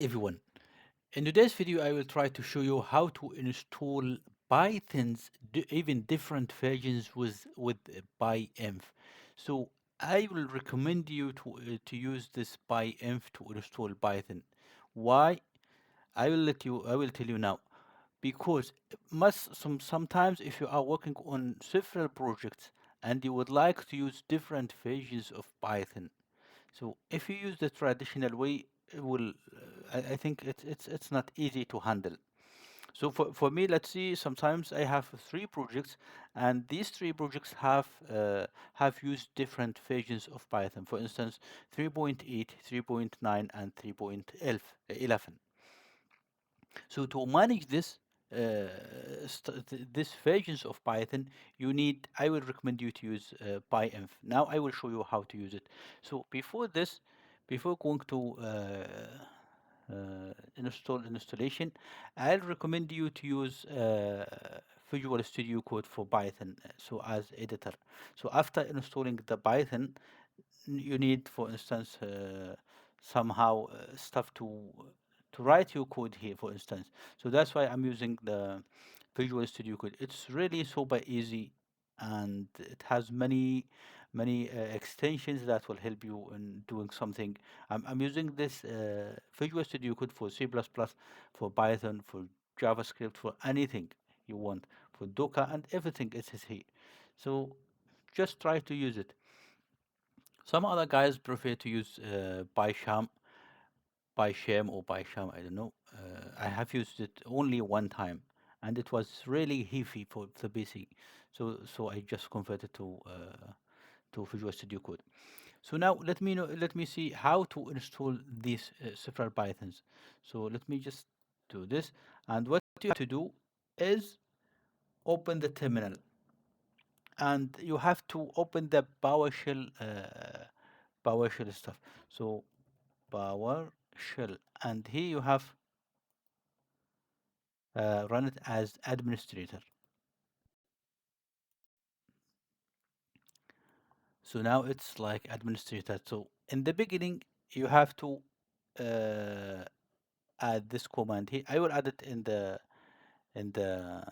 everyone. In today's video, I will try to show you how to install Python's even different versions with pyenv. So I will recommend you to use this pyenv to install Python. Why? I will tell you now. Because sometimes if you are working on several projects and you would like to use different versions of Python, so if you use the traditional way, it will I think it's not easy to handle. So for me, let's see, sometimes I have three projects, and these three projects have used different versions of Python. For instance, 3.8, 3.9, and 3.11. So to manage this versions of Python, I will recommend you to use pyenv. Now I will show you how to use it. So before going to installation, I'll recommend you to use Visual Studio Code for Python, so as editor. So after installing the Python, you need, for instance, somehow stuff to write your code here, for instance. So that's why I'm using the Visual Studio Code. It's really super easy, and it has many extensions that will help you in doing something. I'm using this Visual Studio Code for C++, for Python, for JavaScript, for anything you want, for Docker, and everything is here. So just try to use it. Some other guys prefer to use or PyCharm, I don't know. I have used it only one time, and it was really heavy for the PC. So I just converted to Visual Studio Code. So now let me see how to install these several Pythons. So let me just do this, and what you have to do is open the terminal, and you have to open the PowerShell stuff. So PowerShell, and here you have run it as administrator. So now it's like administrator. So in the beginning, you have to uh, add this command here. I will add it in the in the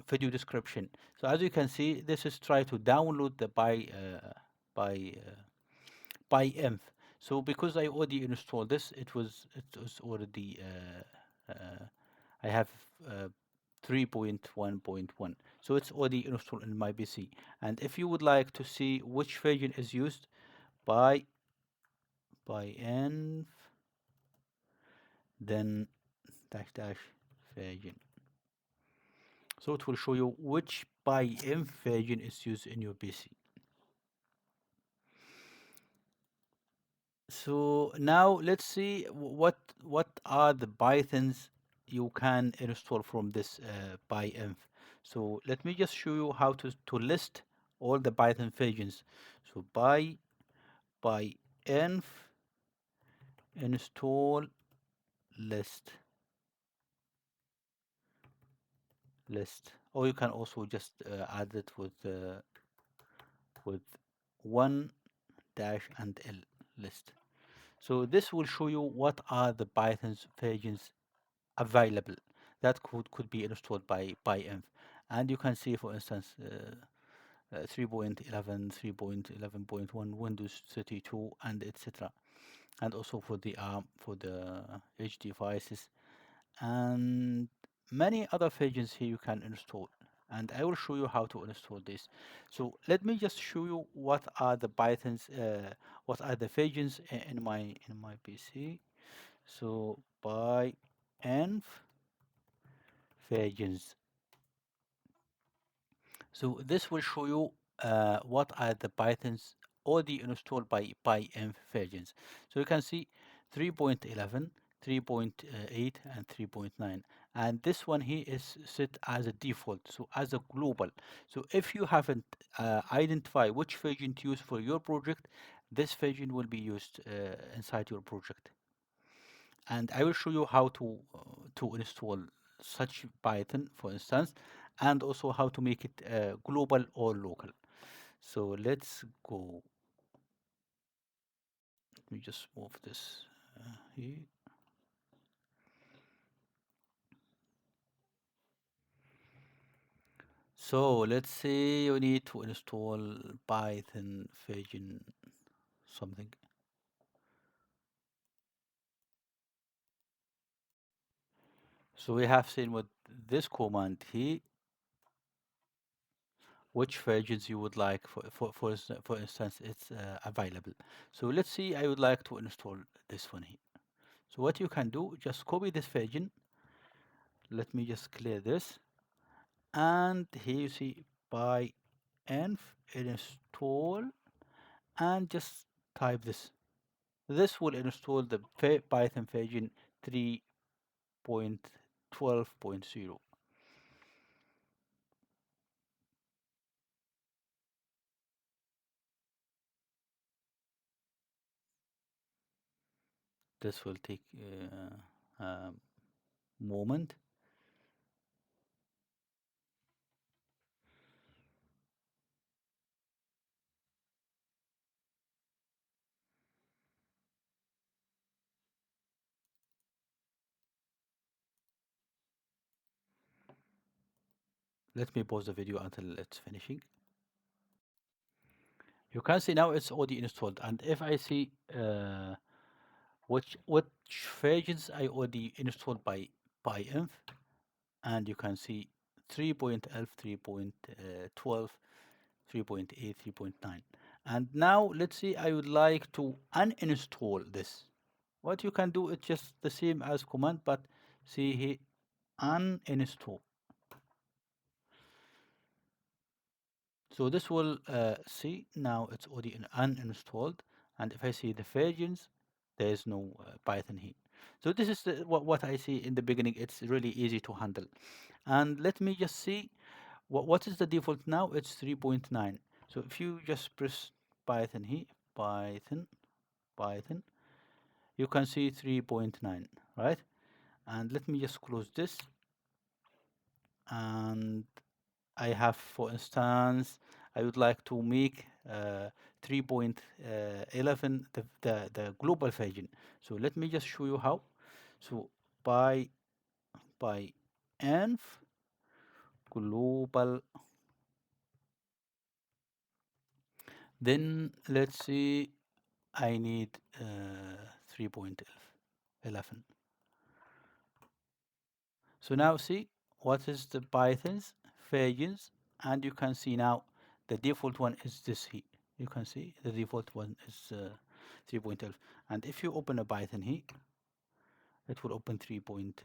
video description. So as you can see, this is try to download the by pyenv. So because I already installed this, it was already I have uh, 3.1.1. So it's already installed in my PC. And if you would like to see which version is used by pyenv, then dash dash version. So it will show you which pyenv version is used in your PC. So now let's see what are the Pythons you can install from this pyenv. So let me just show you how to list all the Python versions. So pyenv install list, or you can also just add it with one dash and l list. So this will show you what are the Python's versions available that could be installed by pyenv. And you can see, for instance, 3.11, 3.11.1, Windows 32, and etc. And also for the ARM, for the edge devices, and many other versions here you can install. And I will show you how to install this. So let me just show you what are the Pythons, what are the versions in my PC. So pyenv versions. So this will show you what are the Pythons already installed by pyenv versions. So you can see 3.11, 3.8, and 3.9. And this one here is set as a default, so as a global. So if you haven't identified which version to use for your project, this version will be used inside your project. And I will show you how to install such Python, for instance, and also how to make it global or local. So let's go. me just move this here. So let's say you need to install Python version something. So we have seen with this command here which versions you would like for instance it's available. So let's see, I would like to install this one here. So what you can do, just copy this version. Let me just clear this, and here you see pyenv install, and just type this. This will install the Python version 3.12.0. This will take a moment. Let me pause the video until it's finishing. You can see now it's already installed, and if I see which versions I already installed by pyenv, and you can see 3.11, 3.12, 3.8, 3.9. And now let's see, I would like to uninstall this. What you can do is just the same as command, but see here, uninstall. So this will see now it's already uninstalled, and if I see the versions, there is no Python here. So this is what I see in the beginning. It's really easy to handle. And let me just see what is the default now. It's 3.9. So if you just press Python here, Python, you can see 3.9, right? And let me just close this, and I have, for instance, I would like to make 3.11 the global version. So let me just show you how. So by env global, then let's see, I need 3.11. So now see what is the Python's versions, and you can see now the default one is this here. You can see the default one is 3.12, and if you open a Python here, it will open 3.11.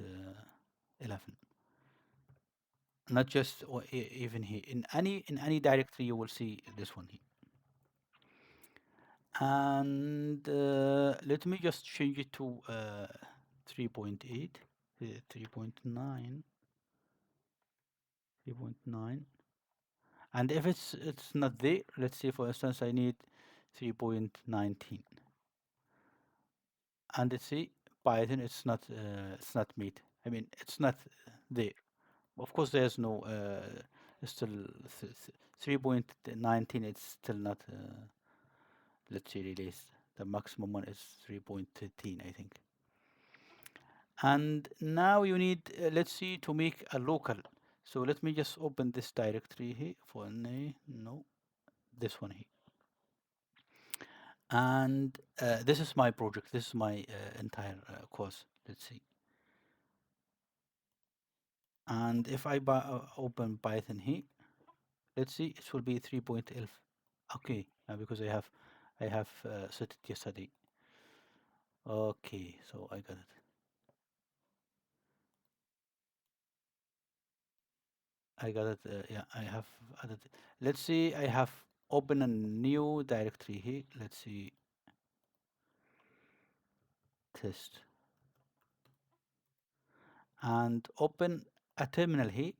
Not just even here, in any directory you will see this one here. And let me just change it to 3.8, 3.9, 3.9. And if it's not there, let's say for instance I need 3.19, and let's see Python, it's not made. I mean, it's not there. Of course, there's no still 3.19. It's still not let's say released. The maximum one is 3.13, I think. And now you need let's see, to make a local. So let me just open this directory here for no, this one here. And this is my project. This is my entire course. Let's see. And if I open Python here, let's see, it will be 3.11. Okay, because I have set it yesterday. Okay, so I got it. I got it. Yeah, I have added it. Let's see, I have open a new directory here. Let's see, test, and open a terminal here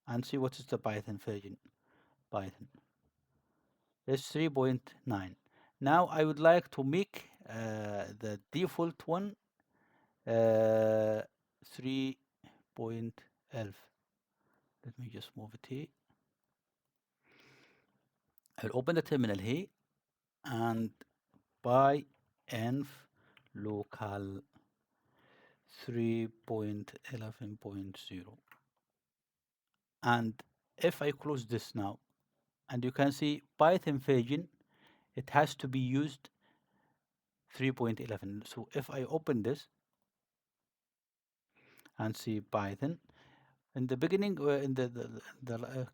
and see what is the Python version. Python. It's 3.9. Now I would like to make the default one 3.11. Let me just move it here. I'll open the terminal here and Python. env local 3.11.0. And if I close this now, and you can see Python version, it has to be used 3.11. So if I open this and see Python, in the beginning, in the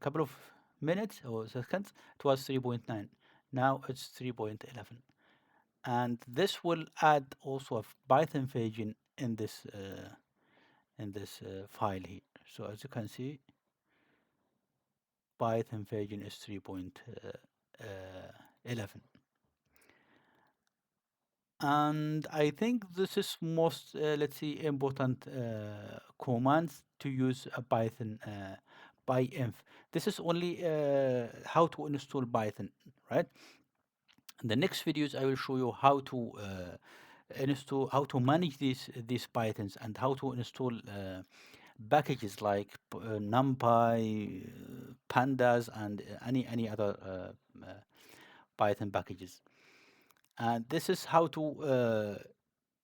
couple of minutes or seconds, it was 3.9. Now it's 3.11. And this will add also a Python version in this file here. So as you can see, Python version is 3.11. And I think this is most, let's see, important commands to use a Python pyenv. This is only how to install Python, right? In the next videos, I will show you how to install, how to manage these Pythons, and how to install packages like NumPy, pandas, and any other Python packages. And this is how to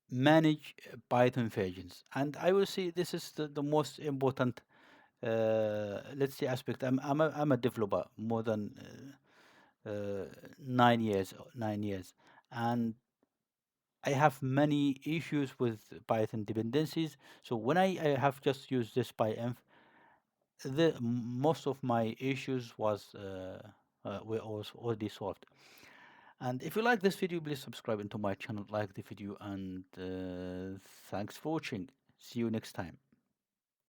manage Python versions. And I will say this is the most important, let's say, aspect. I'm a developer more than 9 years, and I have many issues with Python dependencies. So when I have just used this pyenv, most of my issues were also already solved. And if you like this video, please subscribe into my channel, like the video, and thanks for watching. See you next time.